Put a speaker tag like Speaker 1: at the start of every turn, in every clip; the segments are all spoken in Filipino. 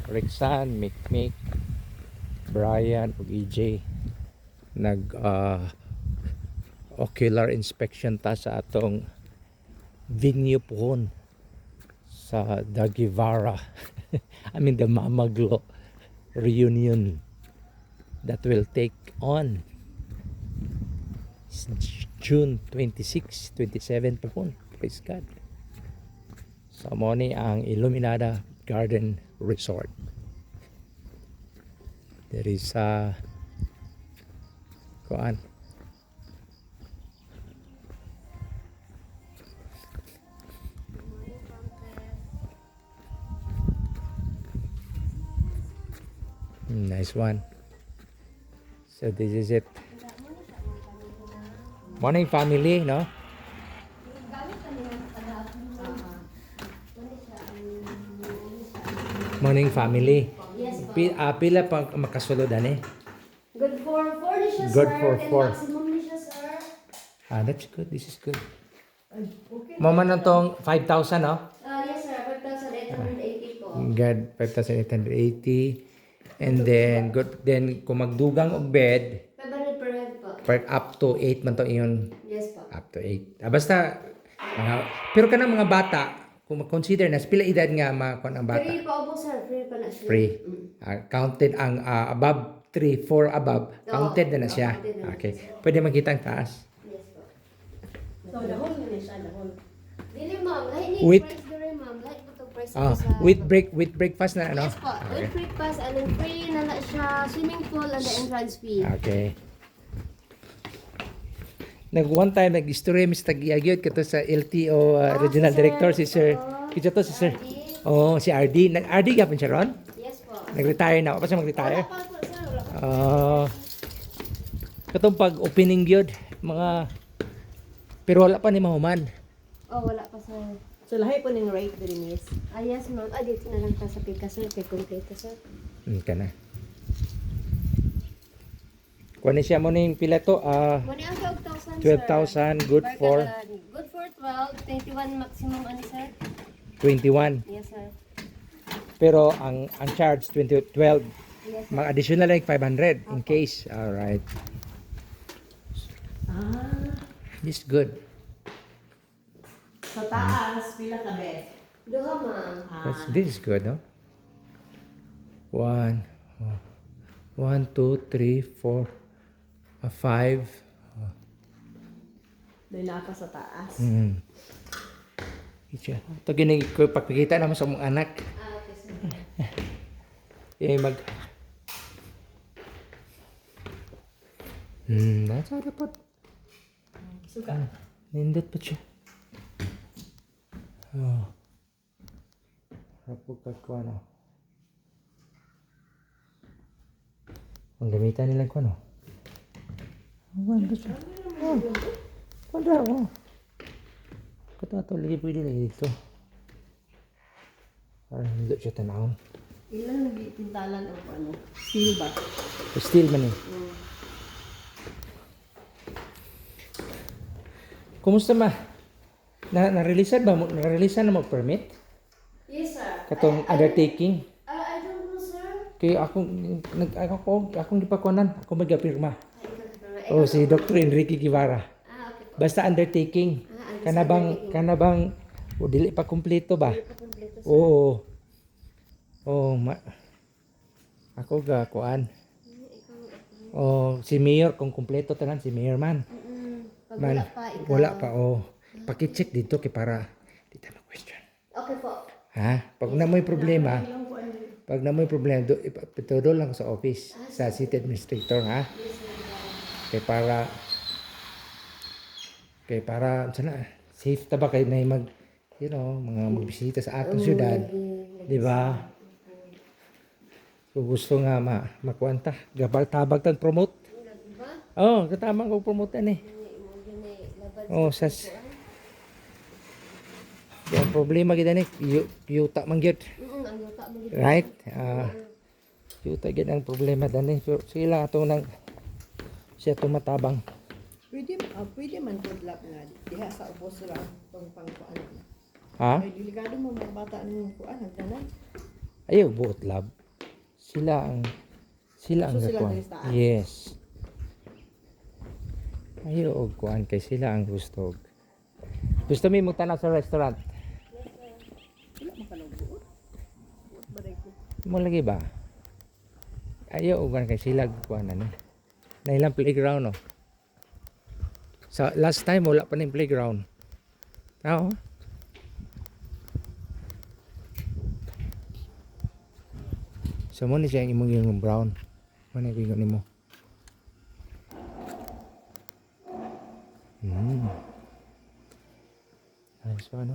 Speaker 1: Rexan, Mikmik, Brian ug EJ nag ocular inspection ta sa atong venue pohon sa The Guevara I mean the Mamaglo reunion that will take on June 26, 27 pohon. Praise God. So mo ni ang Illuminada Garden Resort. There is kuan nice one. So this is it. Morning family, no? Morning family.
Speaker 2: Yes po.
Speaker 1: Pila pa makasulod ani?
Speaker 2: Good for 4 ni siya,
Speaker 1: Good
Speaker 2: sir.
Speaker 1: for
Speaker 2: And
Speaker 1: 4.
Speaker 2: maximum ni siya, sir.
Speaker 1: That's good. This is good.
Speaker 3: Okay.
Speaker 1: Mama na tong 5,000, no?
Speaker 2: Yes, sir. 5,880 po.
Speaker 1: God, 5,880. And then good then kung magdugang og bed
Speaker 2: 500 per head po.
Speaker 1: up to 8 man to iyon.
Speaker 2: Yes po.
Speaker 1: Up to 8. Basta pero kanang mga bata kung mag-consider na pila edad nga makon ang bata.
Speaker 2: Free pa po, sir. Free pa na siya.
Speaker 1: Free. Counted ang above 3, 4 above, counted na siya.
Speaker 2: counted na
Speaker 1: Okay.
Speaker 2: siya.
Speaker 1: Pwede makita ang taas.
Speaker 2: Yes po.
Speaker 3: So, dahon yun siya, dahon.
Speaker 2: Dili, ma'am. Lahat ni
Speaker 1: With-
Speaker 2: price dire, ma'am. Lahat po itong price
Speaker 1: With breakfast na ano?
Speaker 2: Yes po. With breakfast and then free na siya swimming pool and the entrance fee.
Speaker 1: Okay. One time nag-istorya Mr. Giagyot kato sa LTO Regional
Speaker 2: si Sir.
Speaker 1: Director si Sir.
Speaker 2: Oo.
Speaker 1: Kita to si Sir.
Speaker 2: RD.
Speaker 1: Oh, si RD. RD gapon siya ron?
Speaker 2: Yes po.
Speaker 1: Nag-retire na. Pa siya mag-retire?
Speaker 2: Wala pa po, sir. Wala pa.
Speaker 1: Katong pag opening gyud mga pero wala pa ni mahuman.
Speaker 2: Oh, wala pa, sir.
Speaker 3: So, lahi po ng rate diri, miss.
Speaker 2: Yes, ma'am. Dito na lang ta sa pika, sir. Kay complete, sir.
Speaker 1: Kana. Kuha ni siya mo ni pila to?
Speaker 2: Muni ang 12,000,
Speaker 1: 12,000 good for
Speaker 2: Good for 12. 21 maximum, ano, sir?
Speaker 1: 21.
Speaker 2: Yes, sir.
Speaker 1: Pero ang charge 12.
Speaker 2: Yes, sir.
Speaker 1: Mga additional like 500 in case. All right. This is good.
Speaker 3: Sa taas, pila ka bed?
Speaker 2: Duha, ma'am.
Speaker 1: This is good, no? 1 2 3 4 5.
Speaker 3: Doon na ako sa taas.
Speaker 1: Ito gini ko pagkikita naman sa mong anak.
Speaker 2: Okay, sir.
Speaker 1: Mag nasa dapat.
Speaker 3: Suka.
Speaker 1: Nindot pa siya. Oh. Rapog ka ano. Ang gamitan nila ko ano. Wala siya. Oh. Wala oh. Kata lagi pwede lagi dito. Parang hindi siya tanawon.
Speaker 3: Ilan nagipintalan o ano? Steel ba?
Speaker 1: Still man eh. Kumusta ma? Na-releasean ba mo? Na-releasean na mo permit?
Speaker 2: Yes, sir.
Speaker 1: Katong undertaking?
Speaker 2: I don't know, sir.
Speaker 1: Kaya akong gipakuanan. Ako magapirma. Oh, si Dr. Enrique Guevara.
Speaker 2: Okay po.
Speaker 1: Basta undertaking.
Speaker 2: Undertaking.
Speaker 1: Kanabang o dili pa kumpleto ba?
Speaker 2: Kompleto, sir.
Speaker 1: Oo. Ako ga kuan. Si Mayor kung kumpleto tanan si Mayor man.
Speaker 2: Pag
Speaker 1: Man,
Speaker 2: wala pa, ikaw.
Speaker 1: wala pa Paki-check dito kay para di ta ma-question.
Speaker 2: Okay po.
Speaker 1: Ha? Pag na may problema, ipatudo lang sa office sa city administrator ha. Kay para sana safe ta ba kay na mag mga magbisita sa atong syudad, di ba? So gusto nga makuanta, gabal tabag tag promote.
Speaker 2: Diba?
Speaker 1: Oh, katama ko promote ani. Oh, sas. Yung problema gid ani, yuta man gyud.
Speaker 2: Ang yuta mo dito.
Speaker 1: Right? Yuta gid ang problema dani. Pero sila atong nang siya tumatabang.
Speaker 3: Pwede man tudlak nga. Diha sa ubos lang tong pangkuan.
Speaker 1: Ha?
Speaker 3: Ay, delikado mo mga bata ng kuan, nagdanan.
Speaker 1: Ayaw buot lab. Sila ang
Speaker 3: So, sila
Speaker 1: gakuan.
Speaker 3: diri sa taas?
Speaker 1: Yes. Ayaw og kuan kay sila ang gusto. Gusto mi mo tanaw sa restaurant.
Speaker 3: Wala makalagbuot. Baday ko.
Speaker 1: Mo lagi ba? Ayaw og kuan kay sila kuan ano. Na ilang playground no. Sa last time wala pa ning playground. Tao. So mo ni siya ang imong yung brown. Ano yung nimo? Nice one.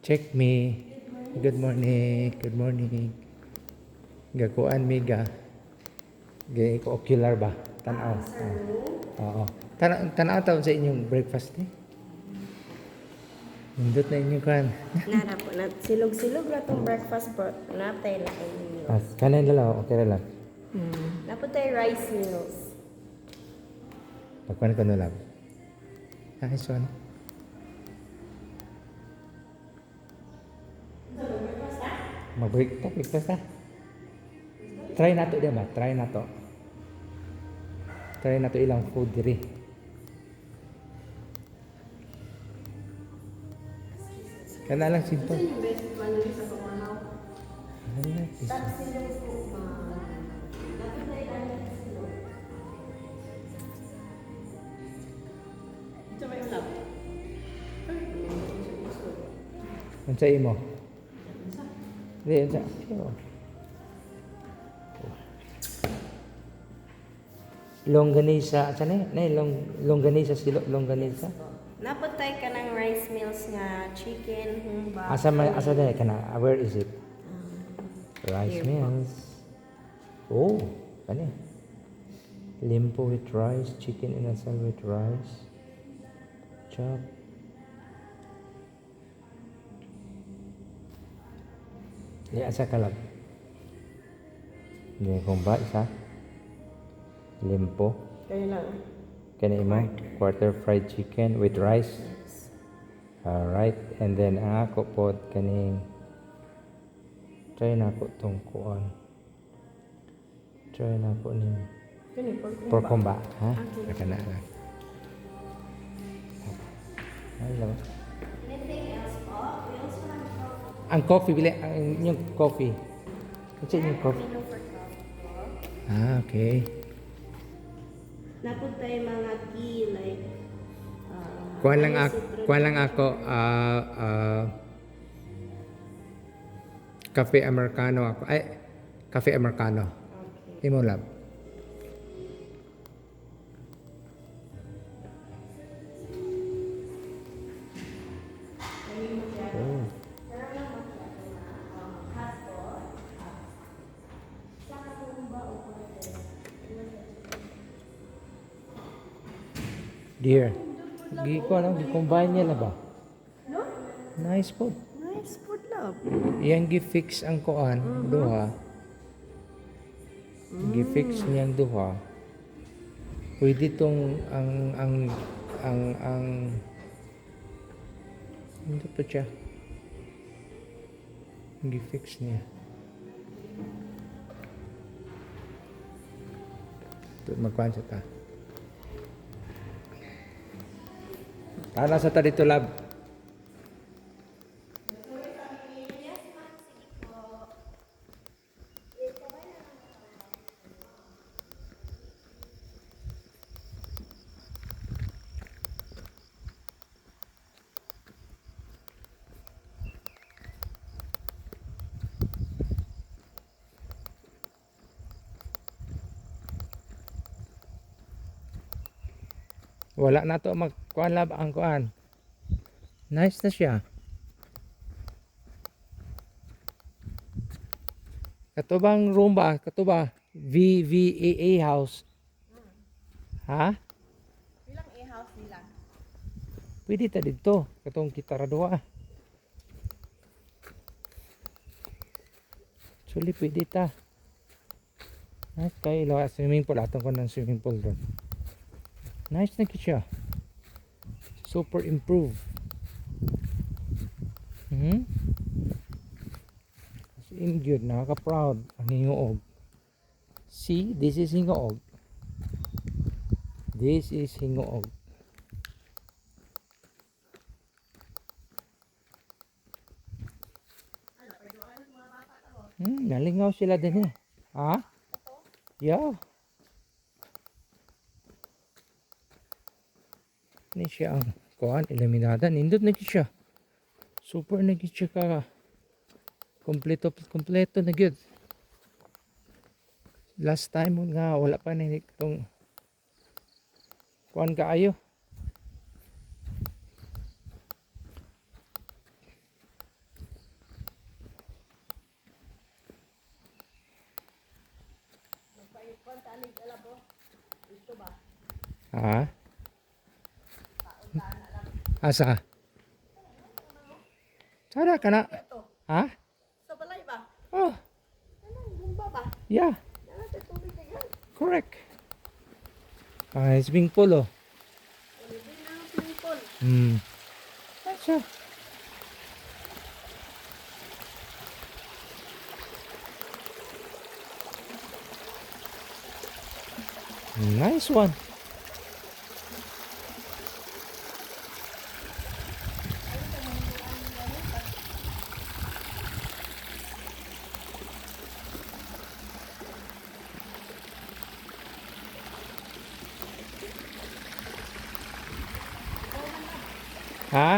Speaker 1: Check me. Good morning. Good morning. Gakuan mi ga. Gay ko ocular ba? Tanaw. Oo. Tanaw taon sa inyong breakfast eh. Nindot na inyong kan.
Speaker 4: Nara po na silog-silog na tong breakfast po. Napay na kayo meals.
Speaker 1: Kanan lang, okay na lang.
Speaker 4: Napo tayo rice meals.
Speaker 1: Pagkuhan ko na lang. Nice one. Breakfast ha? Try na to diba? Try na to. Try na to ilang food diri. Kana lang simple.
Speaker 2: Ito yung best ano sa pamahaw.
Speaker 1: Ay, is-
Speaker 3: Ito may ulap.
Speaker 1: Unsa imo? Di, unsa? Iyo. Longganisa, asa na? Longganisa silo, longganisa.
Speaker 4: Napo tayo ka ng rice meals nga chicken, humba.
Speaker 1: Asa na kana? Where is it? Rice
Speaker 4: Here po.
Speaker 1: meals. Oh, kani. Limpo with rice, chicken inasal with rice. Chop. Ya, asa kalab. Hindi kong ba isa. Limpo.
Speaker 4: Kayo lang.
Speaker 1: Kani mo? Quarter fried chicken with rice. Alright. And then ako po kaning try na ko tong kuan. Try na ko ni
Speaker 4: Kani
Speaker 1: pork comba, ha?
Speaker 4: Okay.
Speaker 1: Aka na lang. Hello.
Speaker 4: Anything else po? We also have coffee.
Speaker 1: Ang coffee bili ang yung coffee. Kasi yung coffee.
Speaker 4: Menu for coffee po.
Speaker 1: Ah, okay.
Speaker 4: Napo tayo mga tea like
Speaker 1: Kuan lang
Speaker 4: honey
Speaker 1: ako,
Speaker 4: citrus.
Speaker 1: kuan lang ako cafe americano ako. Ay, cafe americano.
Speaker 4: Okay.
Speaker 1: Imo lab. Oh. Dear. Gi ko ano, gi-combine niya na ba?
Speaker 3: No?
Speaker 1: Nice po.
Speaker 3: Nice food love.
Speaker 1: Iyang gi-fix ang kuan, duha. Gi-fix niyang duha. Pwede tong ang hindi pa siya. Gi-fix niya. Ito, magkuhan siya ta. Nasa ta dito lab. Wala na to magkuhan lab ang kuan. Nice na siya. Katubang room ba? Katuba VVAA house. Ha?
Speaker 3: Ilang e-house nila?
Speaker 1: Pwede ta dito. Katong kita ra duha. Actually, pwede ta. Nice kayo. Swimming pool. Atong ko ng swimming pool doon. Nice na siya. Super improve. Hmm? As in good, nakaka-proud ang Hingoog. See, this is Hingoog. This is Hingoog. Nalingaw sila din eh. Ha? Yeah. Ni siya ang kuhan, eliminada. Nindot na gid siya. Super na gid siya ka. Kompleto na gid. Last time mo nga wala pa na itong kuhan kaayo. Ha? Asa? Sada ka na? Ha?
Speaker 3: Sa balay ba?
Speaker 1: Oh,
Speaker 3: Anong bumba ba?
Speaker 1: yeah.
Speaker 3: Ano sa tubig na yan?
Speaker 1: Correct. Swimming pool oh.
Speaker 3: Hindi na ang swimming pool.
Speaker 1: Asa? Nice one. Ha?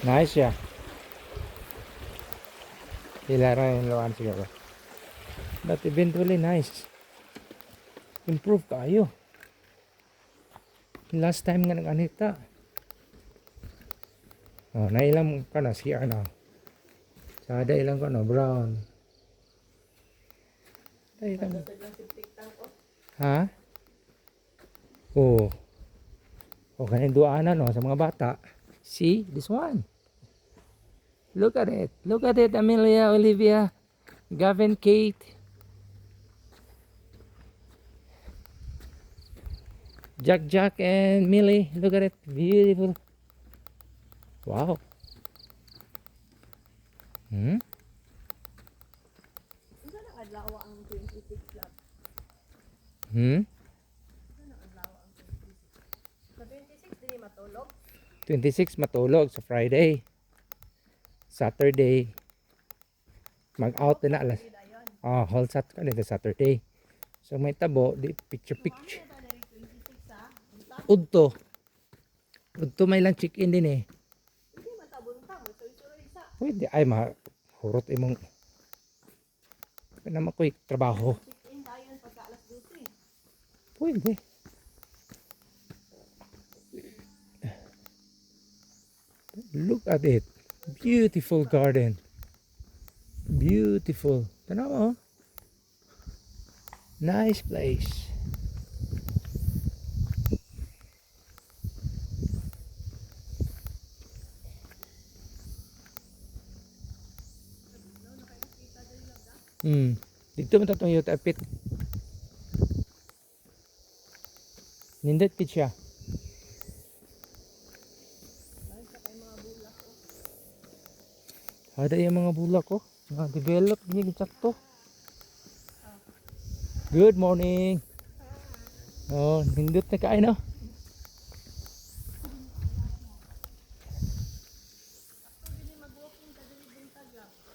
Speaker 1: Nice ya. Hilaran yung lawan siguro. But eventually nice. Improve kayo. Last time nga nag-anita. Oh, nailang ka na CR na. Sada ilang ka na brown. Ilang. Ha? Oh. Oh, kanin duaanan no sa mga bata. See, this one. Look at it. Look at it, Amelia, Olivia, Gavin, Kate. Jack, and Millie. Look at it. Beautiful. Wow.
Speaker 3: Ano na adlaw ang 26 club? Ano adlaw ang 26? Sa 26 dili matulog?
Speaker 1: 26 matulog sa Friday. Saturday. Mag-out na alas. Oh, whole sat ka dito Saturday. So may tabo, di picture. Udto. Udto may lang check-in din eh.
Speaker 3: Hindi matabuntang, suloy-suloy sa.
Speaker 1: Pwede ay hurot imong naman ko trabaho.
Speaker 3: Check-in dayon pagka alas 12.
Speaker 1: Pwede. Look at it. Beautiful garden. Beautiful. Tanaw mo. Nice place. Dito mo tatong yung tapit. Nindot pit siya. Ada yung mga bulak ko. Develop niya sakto. Good morning. Oh, nindot na kain no.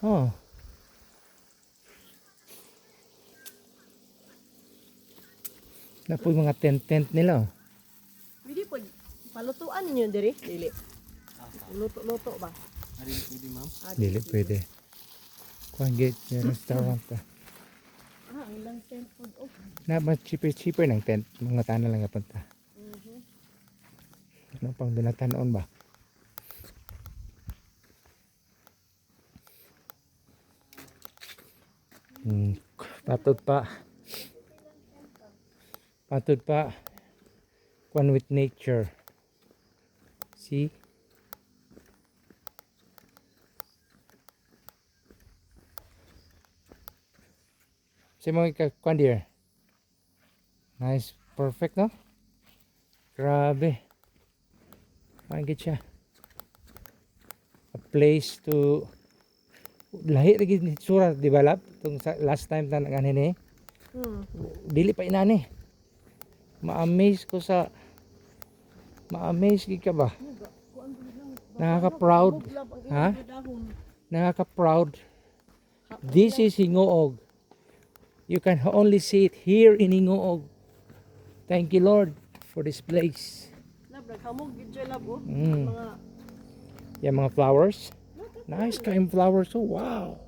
Speaker 1: Oh. Napoy mga tent nila.
Speaker 3: Pwede po, palutuan ninyo diri? Dili. Luto-luto ba?
Speaker 5: Pwede ma'am.
Speaker 1: Dili pwede. Kuan gate yung restaurant pa.
Speaker 3: Ang ilang tent food off.
Speaker 1: Na mas cheaper ng tent. Mga tanan lang napunta. Ano pang dinatanoon ba? Patod pa. Patod pa. One with nature. See? Si mo kwan dear. Nice, perfect no? Grabe. Fine gid siya. A place to lahi lagi ni sura develop tung last time na nangani ni. Dili pa inani. Ma-amaze ko sa ma-amaze gid ka ba? Nakaka-proud. Ha? Nakaka-proud. This is Hingoog. You can only see it here in Hingoog. Thank you Lord for this place.
Speaker 3: Lab, naghamog gid siya lab oh.
Speaker 1: Mm.
Speaker 3: Mga
Speaker 1: Yung mga flowers. Nice kind flowers. Oh, wow.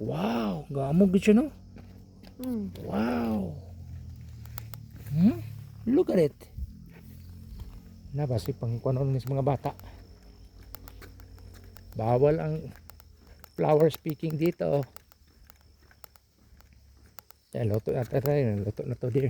Speaker 1: Wow. Gamog gid siya no? Wow. Look at it. Nabasi pang kuanon sa mga bata. Bawal ang flower speaking dito. Luto na tayo. Luto na to dear.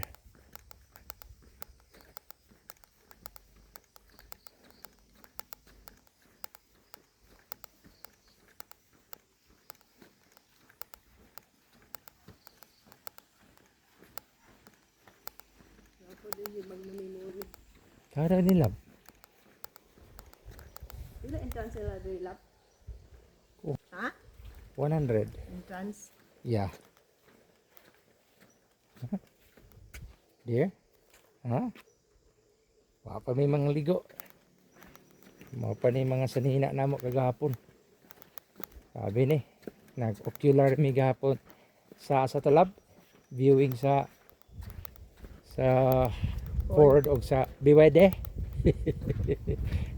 Speaker 1: Kara nila.
Speaker 3: ila entrance sila diri lab.
Speaker 1: Oh.
Speaker 3: Ha?
Speaker 1: 100.
Speaker 3: Entrance.
Speaker 1: Yeah. Dear? Ha? Wa pa may mga ligo. Mao pa ni mga sanina namo kagahapon. Sabi ni, nag-ocular mi gahapon sa talab viewing sa Ford og sa BYD.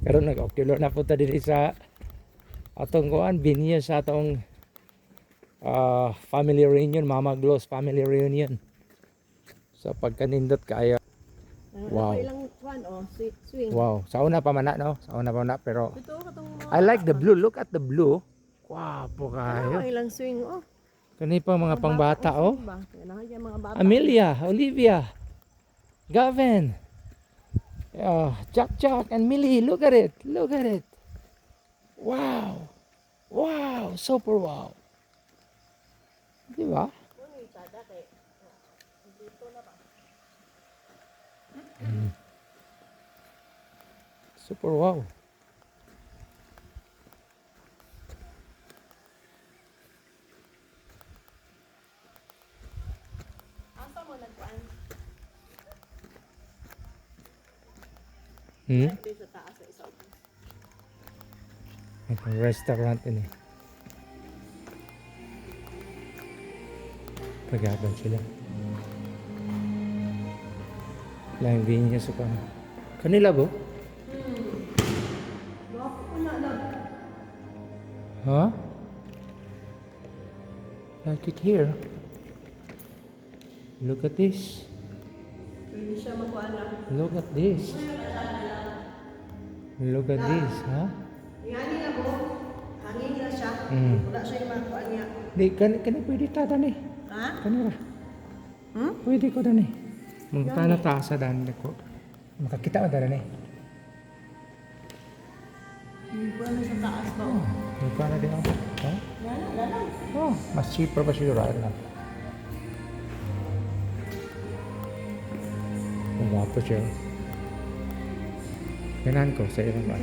Speaker 1: Karon nag-ocular na punta diri sa atong kuan venue sa atong family reunion, Mama Glo's family reunion. So pagkanindot kaayo. Wow.
Speaker 3: Ilang kwan oh, swing.
Speaker 1: Wow, sauna pa man na no? Sauna pa man na pero
Speaker 3: Ito katong mga
Speaker 1: I like the blue. Look at the blue. Wow, po kayo.
Speaker 3: ilang swing oh.
Speaker 1: Kani pa mga pangbata oh.
Speaker 3: Ba? Yan mga bata.
Speaker 1: Amelia, Olivia, Gavin, Jack, and Millie. Look at it. Look at it. Wow. Wow. Super wow. Diba? Super wow.
Speaker 3: Asa mo nagkuan? Dito sa taas sa isaw.
Speaker 1: May restaurant ini. Pagabang sila. Lang din niya sa kanila bo? Huh? Like it here. Look at this.
Speaker 3: Pwede siya makuan na.
Speaker 1: Look at this. Look at this, huh?
Speaker 3: Ingani na mo. Hangin na siya.
Speaker 1: Mm.
Speaker 3: Wala siya yung makuan niya.
Speaker 1: Di, kani pwede tata ni.
Speaker 3: Ha?
Speaker 1: Kanira. Pwede ko dani. Mga na ta sa dan ko. Makakita ka dani.
Speaker 3: Kuan na sa taas ba?
Speaker 1: Mga na din ako. Ha?
Speaker 3: Lala.
Speaker 1: Oh, mas cheaper pa siguro na. Ang gwapo siya. Ganan ko sa ilang ba?